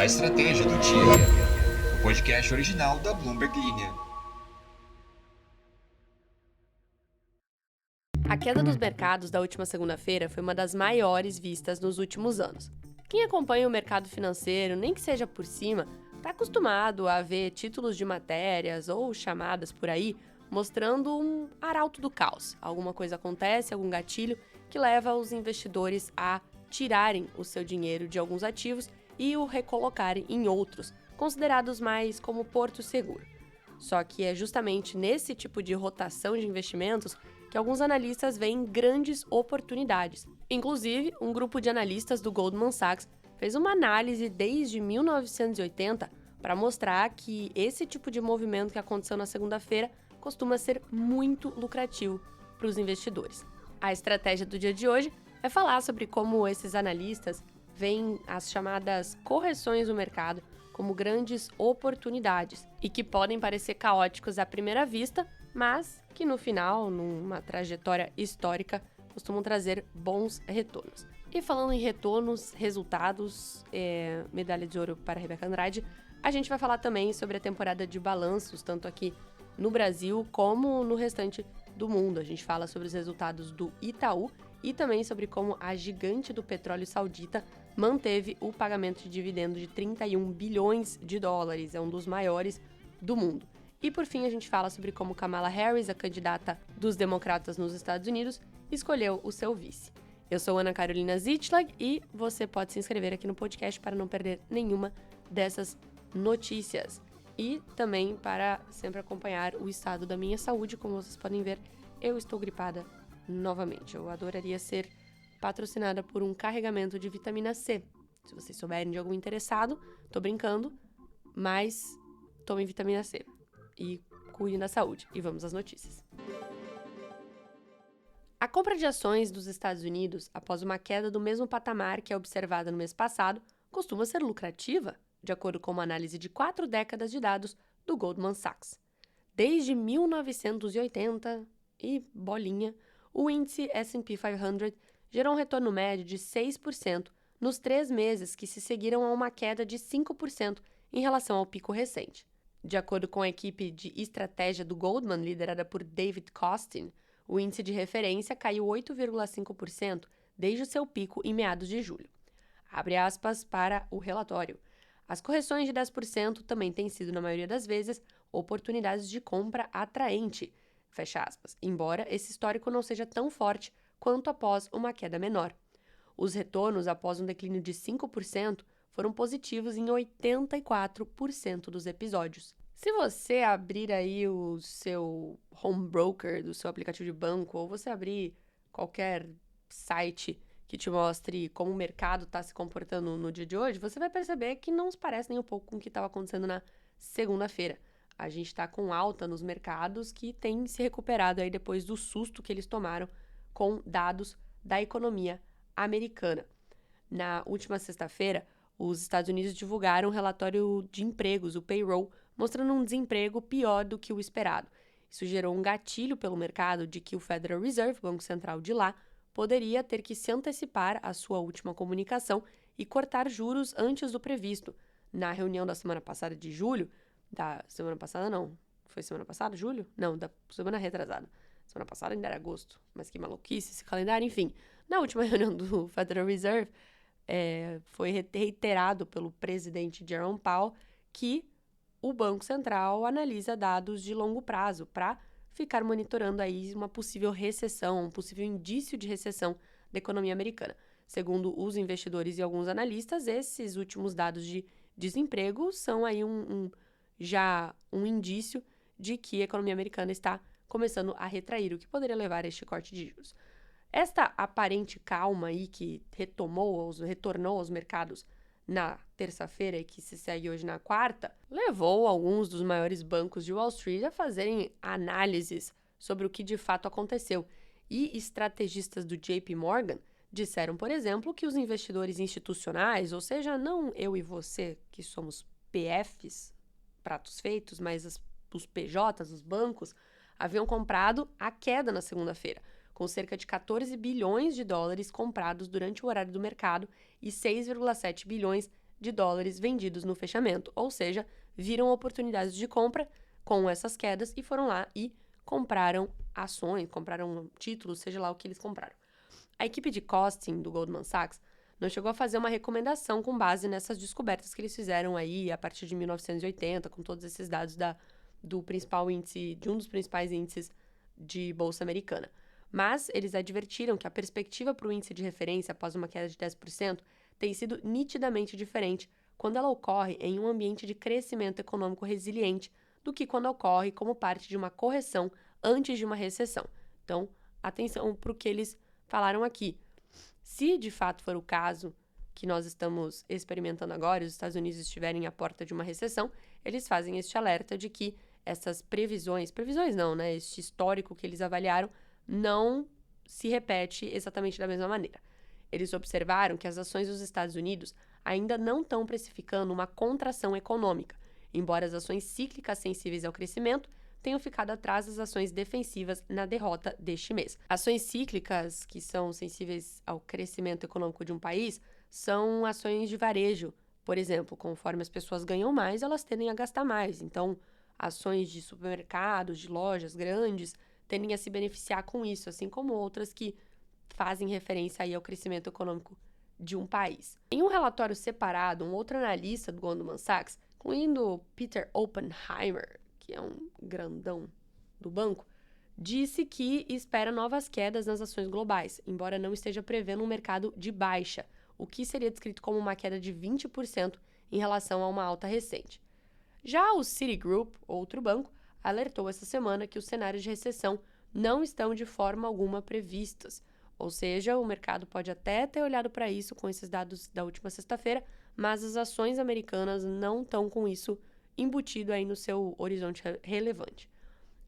A Estratégia do Dia, o podcast original da Bloomberg Linha. A queda dos mercados da última segunda-feira foi uma das maiores vistas nos últimos anos. Quem acompanha o mercado financeiro, nem que seja por cima, está acostumado a ver títulos de matérias ou chamadas por aí mostrando um arauto do caos. Alguma coisa acontece, algum gatilho que leva os investidores a tirarem o seu dinheiro de alguns ativos e o recolocarem em outros, considerados mais como porto seguro. Só que é justamente nesse tipo de rotação de investimentos que alguns analistas veem grandes oportunidades. Inclusive, um grupo de analistas do Goldman Sachs fez uma análise desde 1980 para mostrar que esse tipo de movimento que aconteceu na segunda-feira costuma ser muito lucrativo para os investidores. A estratégia do dia de hoje é falar sobre como esses analistas veem as chamadas correções do mercado como grandes oportunidades e que podem parecer caóticos à primeira vista, mas que no final, numa trajetória histórica, costumam trazer bons retornos. E falando em retornos, resultados, medalha de ouro para a Rebeca Andrade, a gente vai falar também sobre a temporada de balanços, tanto aqui no Brasil como no restante do mundo. A gente fala sobre os resultados do Itaú e também sobre como a gigante do petróleo saudita manteve o pagamento de dividendo de 31 bilhões de dólares, é um dos maiores do mundo. E por fim a gente fala sobre como Kamala Harris, a candidata dos democratas nos Estados Unidos, escolheu o seu vice. Eu sou Ana Carolina Zitlag e você pode se inscrever aqui no podcast para não perder nenhuma dessas notícias. E também para sempre acompanhar o estado da minha saúde. Como vocês podem ver, eu estou gripada novamente. Eu adoraria ser patrocinada por um carregamento de vitamina C. Se vocês souberem de algum interessado, tô brincando, mas tomem vitamina C e cuidem da saúde. E vamos às notícias. A compra de ações dos Estados Unidos, após uma queda do mesmo patamar que é observada no mês passado, costuma ser lucrativa, de acordo com uma análise de 4 décadas de dados do Goldman Sachs. Desde 1980 e bolinha, o índice S&P 500 gerou um retorno médio de 6% nos 3 meses que se seguiram a uma queda de 5% em relação ao pico recente. De acordo com a equipe de estratégia do Goldman, liderada por David Kostin, o índice de referência caiu 8,5% desde o seu pico em meados de julho. Abre aspas para o relatório. As correções de 10% também têm sido, na maioria das vezes, oportunidades de compra atraente, fecha aspas, embora esse histórico não seja tão forte quanto após uma queda menor. Os retornos após um declínio de 5% foram positivos em 84% dos episódios. Se você abrir aí o seu home broker do seu aplicativo de banco, ou você abrir qualquer site que te mostre como o mercado está se comportando no dia de hoje, você vai perceber que não se parece nem um pouco com o que estava acontecendo na segunda-feira. A gente está com alta nos mercados que tem se recuperado aí depois do susto que eles tomaram com dados da economia americana. Na última sexta-feira, os Estados Unidos divulgaram um relatório de empregos, o payroll, mostrando um desemprego pior do que o esperado. Isso gerou um gatilho pelo mercado de que o Federal Reserve, Banco Central de lá, poderia ter que se antecipar à sua última comunicação e cortar juros antes do previsto. Na reunião da semana passada de julho, da semana passada não, foi semana passada, julho? Não, da semana retrasada. Semana passada ainda era agosto, mas que maluquice esse calendário, enfim. Na última reunião do Federal Reserve, foi reiterado pelo presidente Jerome Powell que o Banco Central analisa dados de longo prazo para ficar monitorando aí uma possível recessão, um possível indício de recessão da economia americana. Segundo os investidores e alguns analistas, esses últimos dados de desemprego são aí já um indício de que a economia americana está começando a retrair, o que poderia levar a este corte de juros. Esta aparente calma aí que retornou aos mercados na terça-feira e que se segue hoje na quarta, levou alguns dos maiores bancos de Wall Street a fazerem análises sobre o que de fato aconteceu. E estrategistas do JP Morgan disseram, por exemplo, que os investidores institucionais, ou seja, não eu e você que somos PFs, pratos feitos, mas os PJs, os bancos, haviam comprado a queda na segunda-feira, com cerca de 14 bilhões de dólares comprados durante o horário do mercado e 6,7 bilhões de dólares vendidos no fechamento, ou seja, viram oportunidades de compra com essas quedas e foram lá e compraram ações, compraram títulos, seja lá o que eles compraram. A equipe de costing do Goldman Sachs não chegou a fazer uma recomendação com base nessas descobertas que eles fizeram aí a partir de 1980, com todos esses dados do principal índice, de um dos principais índices de bolsa americana. Mas eles advertiram que a perspectiva para o índice de referência após uma queda de 10% tem sido nitidamente diferente quando ela ocorre em um ambiente de crescimento econômico resiliente do que quando ocorre como parte de uma correção antes de uma recessão. Então, atenção para o que eles falaram aqui. Se de fato for o caso que nós estamos experimentando agora, e os Estados Unidos estiverem à porta de uma recessão, eles fazem este alerta de que essas previsões não, né? Este histórico que eles avaliaram não se repete exatamente da mesma maneira. Eles observaram que as ações dos Estados Unidos ainda não estão precificando uma contração econômica, embora as ações cíclicas sensíveis ao crescimento tenham ficado atrás das ações defensivas na derrota deste mês. Ações cíclicas que são sensíveis ao crescimento econômico de um país são ações de varejo. Por exemplo, conforme as pessoas ganham mais, elas tendem a gastar mais. Então, ações de supermercados, de lojas grandes, tendem a se beneficiar com isso, assim como outras que fazem referência aí ao crescimento econômico de um país. Em um relatório separado, um outro analista do Goldman Sachs, incluindo Peter Oppenheimer, que é um grandão do banco, disse que espera novas quedas nas ações globais, embora não esteja prevendo um mercado de baixa, o que seria descrito como uma queda de 20% em relação a uma alta recente. Já o Citigroup, outro banco, alertou essa semana que os cenários de recessão não estão de forma alguma previstos. Ou seja, o mercado pode até ter olhado para isso com esses dados da última sexta-feira, mas as ações americanas não estão com isso embutido aí no seu horizonte relevante.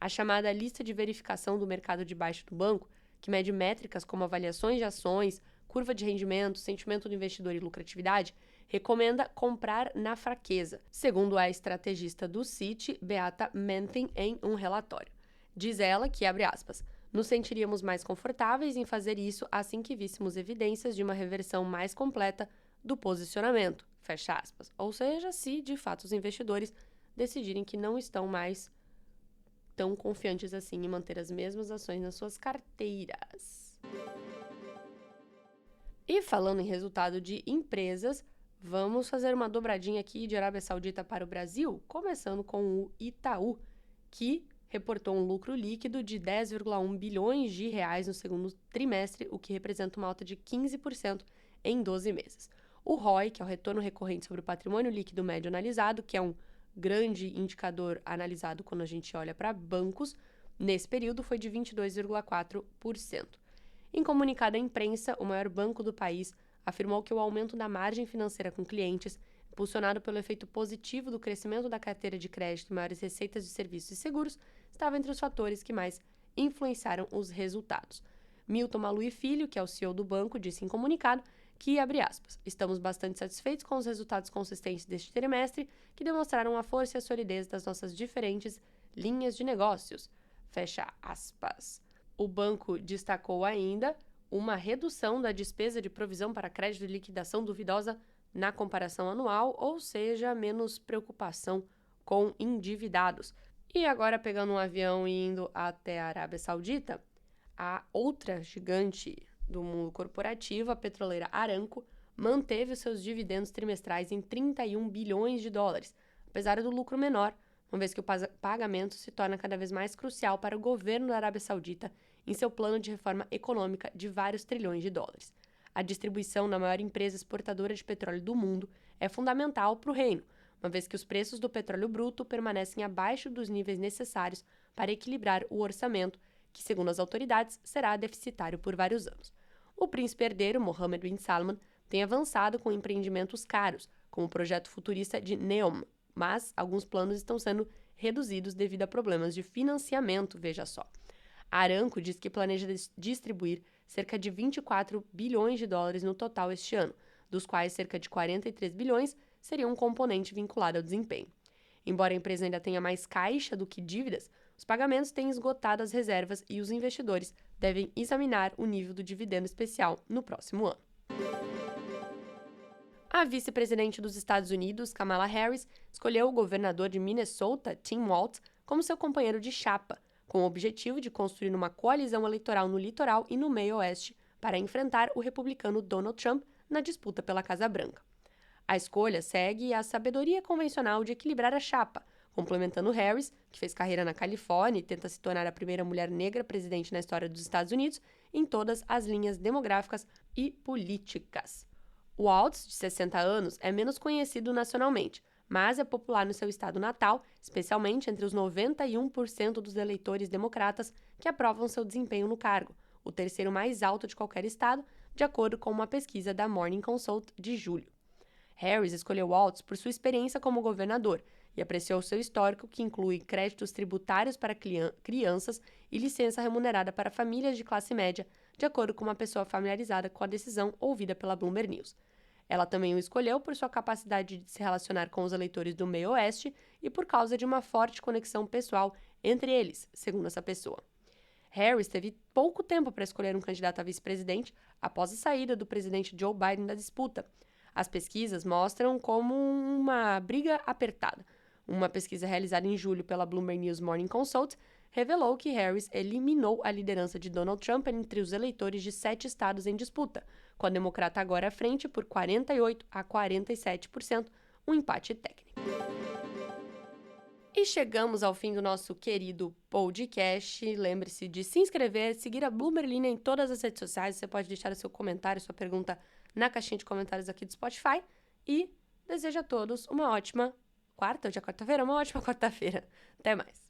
A chamada lista de verificação do mercado de baixo do banco, que mede métricas como avaliações de ações, curva de rendimento, sentimento do investidor e lucratividade, recomenda comprar na fraqueza, segundo a estrategista do Citi, Beata Menthin, em um relatório. Diz ela que, abre aspas, nos sentiríamos mais confortáveis em fazer isso assim que víssemos evidências de uma reversão mais completa do posicionamento, fecha aspas. Ou seja, se de fato os investidores decidirem que não estão mais tão confiantes assim em manter as mesmas ações nas suas carteiras. E falando em resultado de empresas, vamos fazer uma dobradinha aqui de Arábia Saudita para o Brasil, começando com o Itaú, que reportou um lucro líquido de 10,1 bilhões de reais no segundo trimestre, o que representa uma alta de 15% em 12 meses. O ROI, que é o retorno recorrente sobre o patrimônio líquido médio analisado, que é um grande indicador analisado quando a gente olha para bancos, nesse período foi de 22,4%. Em comunicado à imprensa, o maior banco do país afirmou que o aumento da margem financeira com clientes, impulsionado pelo efeito positivo do crescimento da carteira de crédito e maiores receitas de serviços e seguros, estava entre os fatores que mais influenciaram os resultados. Milton Malui Filho, que é o CEO do banco, disse em comunicado que, abre aspas, estamos bastante satisfeitos com os resultados consistentes deste trimestre, que demonstraram a força e a solidez das nossas diferentes linhas de negócios, fecha aspas. O banco destacou ainda uma redução da despesa de provisão para crédito e liquidação duvidosa na comparação anual, ou seja, menos preocupação com endividados. E agora, pegando um avião e indo até a Arábia Saudita, a outra gigante do mundo corporativo, a petroleira Aramco, manteve os seus dividendos trimestrais em 31 bilhões de dólares, apesar do lucro menor, uma vez que o pagamento se torna cada vez mais crucial para o governo da Arábia Saudita em seu plano de reforma econômica de vários trilhões de dólares. A distribuição da maior empresa exportadora de petróleo do mundo é fundamental para o reino, uma vez que os preços do petróleo bruto permanecem abaixo dos níveis necessários para equilibrar o orçamento, que, segundo as autoridades, será deficitário por vários anos. O príncipe herdeiro, Mohammed bin Salman, tem avançado com empreendimentos caros, como o projeto futurista de NEOM, mas alguns planos estão sendo reduzidos devido a problemas de financiamento, veja só. A Aramco diz que planeja distribuir cerca de 24 bilhões de dólares no total este ano, dos quais cerca de 43 bilhões seriam um componente vinculado ao desempenho. Embora a empresa ainda tenha mais caixa do que dívidas, os pagamentos têm esgotado as reservas e os investidores devem examinar o nível do dividendo especial no próximo ano. A vice-presidente dos Estados Unidos, Kamala Harris, escolheu o governador de Minnesota, Tim Walz, como seu companheiro de chapa, com o objetivo de construir uma coalizão eleitoral no litoral e no meio-oeste para enfrentar o republicano Donald Trump na disputa pela Casa Branca. A escolha segue a sabedoria convencional de equilibrar a chapa, complementando Harris, que fez carreira na Califórnia e tenta se tornar a primeira mulher negra presidente na história dos Estados Unidos, em todas as linhas demográficas e políticas. Walz, de 60 anos, é menos conhecido nacionalmente, mas é popular no seu estado natal, especialmente entre os 91% dos eleitores democratas que aprovam seu desempenho no cargo, o terceiro mais alto de qualquer estado, de acordo com uma pesquisa da Morning Consult de julho. Harris escolheu Walz por sua experiência como governador e apreciou seu histórico, que inclui créditos tributários para crianças e licença remunerada para famílias de classe média, de acordo com uma pessoa familiarizada com a decisão ouvida pela Bloomberg News. Ela também o escolheu por sua capacidade de se relacionar com os eleitores do meio-oeste e por causa de uma forte conexão pessoal entre eles, segundo essa pessoa. Harris teve pouco tempo para escolher um candidato a vice-presidente após a saída do presidente Joe Biden da disputa. As pesquisas mostram como uma briga apertada. Uma pesquisa realizada em julho pela Bloomberg News Morning Consult revelou que Harris eliminou a liderança de Donald Trump entre os eleitores de 7 estados em disputa, com a democrata agora à frente por 48% a 47%, um empate técnico. E chegamos ao fim do nosso querido podcast. Lembre-se de se inscrever, seguir a Bloomberg Linha em todas as redes sociais. Você pode deixar o seu comentário, sua pergunta na caixinha de comentários aqui do Spotify. E desejo a todos uma ótima quarta-feira. Uma ótima quarta-feira. Até mais.